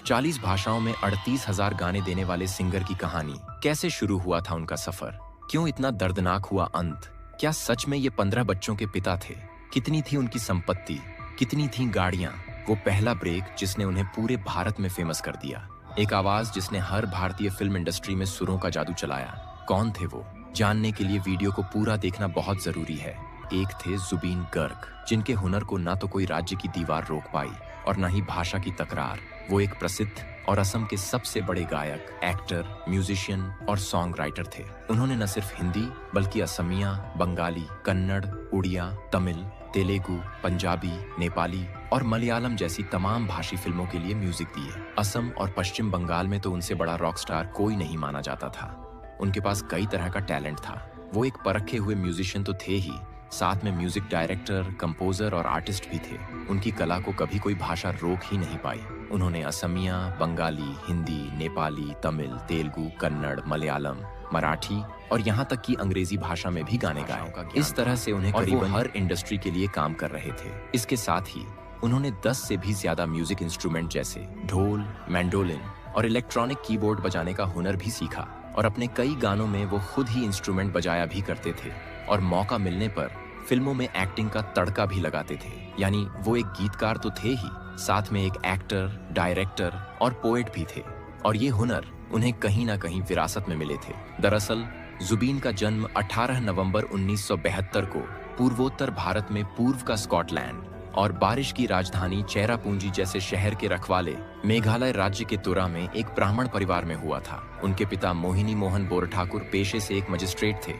40 भाषाओं में 38,000 गाने देने वाले सिंगर की कहानी। कैसे शुरू हुआ था उनका सफर? क्यों इतना दर्दनाक हुआ अंत? क्या सच में ये 15 बच्चों के पिता थे? कितनी थी उनकी संपत्ति? कितनी थी गाड़ियां? वो पहला ब्रेक जिसने उन्हें पूरे भारत में फेमस कर दिया। एक आवाज जिसने हर भारतीय फिल्म इंडस्ट्री में सुरों का जादू चलाया। कौन थे वो? जानने के लिए वीडियो को पूरा देखना बहुत जरूरी है। एक थे जुबीन गर्ग, जिनके हुनर को ना तो कोई राज्य की दीवार रोक पाई और ना ही भाषा की तकरार। वो एक प्रसिद्ध और असम के सबसे बड़े गायक, एक्टर, म्यूजिशियन और सॉन्ग राइटर थे। उन्होंने न सिर्फ हिंदी बल्कि असमिया, बंगाली, कन्नड़, उड़िया, तमिल, तेलुगु, पंजाबी, नेपाली और मलयालम जैसी तमाम भाषी फिल्मों के लिए म्यूजिक दिए। असम और पश्चिम बंगाल में तो उनसे बड़ा रॉक स्टार कोई नहीं माना जाता था। उनके पास कई तरह का टैलेंट था। वो एक परखे हुए म्यूजिशियन तो थे ही, साथ में म्यूजिक डायरेक्टर, कंपोजर और आर्टिस्ट भी थे। उनकी कला को कभी कोई भाषा रोक ही नहीं पाई। उन्होंने असमिया, बंगाली, हिंदी, नेपाली, तमिल, तेलुगु, कन्नड़, मलयालम, मराठी और यहाँ तक कि अंग्रेजी भाषा में भी गाने गाए। इस तरह से उन्हें करीबन हर इंडस्ट्री के लिए काम कर रहे थे। इसके साथ ही उन्होंने 10 से भी ज्यादा म्यूजिक इंस्ट्रूमेंट जैसे ढोल, मैंडोलिन और इलेक्ट्रॉनिक कीबोर्ड बजाने का हुनर भी सीखा और अपने कई गानों में वो खुद ही इंस्ट्रूमेंट बजाया भी करते थे और मौका मिलने पर फिल्मों में एक्टिंग का तड़का भी लगाते थे। यानी वो एक गीतकार तो थे ही, साथ में एक एक्टर, डायरेक्टर और पोएट भी थे। और ये हुनर उन्हें कहीं ना कहीं विरासत में मिले थे। दरअसल जुबीन का जन्म 18 नवंबर 1972 को पूर्वोत्तर भारत में पूर्व का स्कॉटलैंड और बारिश की राजधानी चेरापूंजी जैसे शहर के रखवाले मेघालय राज्य के तुरा में एक ब्राह्मण परिवार में हुआ था। उनके पिता मोहिनी मोहन बोरठाकुर पेशे से एक मजिस्ट्रेट थे,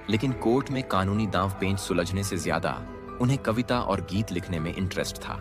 लेकिन कोर्ट में कानूनी दांव पेंच सुलझने से ज्यादा उन्हें कविता और गीत लिखने में इंटरेस्ट था।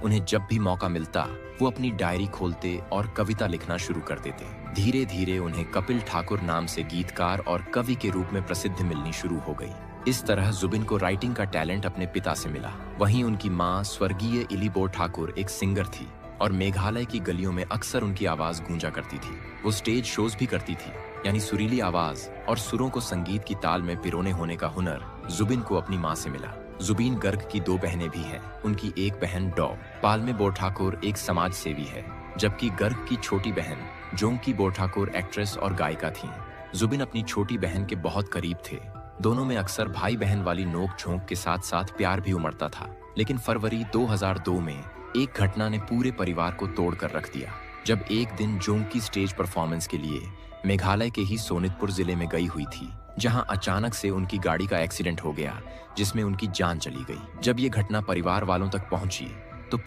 उन्हें जब भी मौका मिलता वो अपनी डायरी खोलते और कविता लिखना शुरू कर देते। धीरे धीरे उन्हें कपिल ठाकुर नाम से गीतकार और कवि के रूप में प्रसिद्धि मिलनी शुरू हो गई। इस तरह जुबिन को राइटिंग का टैलेंट अपने पिता से मिला। वहीं उनकी माँ स्वर्गीय इलीबोर ठाकुर एक सिंगर थी और मेघालय की गलियों में अक्सर उनकी आवाज गूंजा करती थी। वो स्टेज शोज भी करती थी, यानी सुरीली आवाज और सुरों को संगीत की ताल में पिरोने होने का हुनर जुबिन को अपनी माँ से मिला। जुबीन गर्ग की 2 बहनें भी हैं। उनकी एक बहन डॉ पालमे बोरठाकुर एक समाज सेवी है, जबकि गर्ग की छोटी बहन जोंकी बोरठाकुर एक्ट्रेस और गायिका थीं। जुबिन अपनी छोटी बहन के बहुत करीब थे। दोनों में अक्सर भाई बहन वाली नोक झोंक के साथ साथ प्यार भी उमड़ता था। लेकिन फरवरी 2002 में एक घटना ने पूरे परिवार को तोड़कर रख दिया, जब एक दिन जोंकी स्टेज परफॉर्मेंस के लिए मेघालय के ही सोनितपुर जिले में गई हुई थी, जहां अचानक से उनकी गाड़ी का एक्सीडेंट हो गया जिसमें उनकी जान चली गई। जब ये घटना परिवार वालों तक पहुंची तो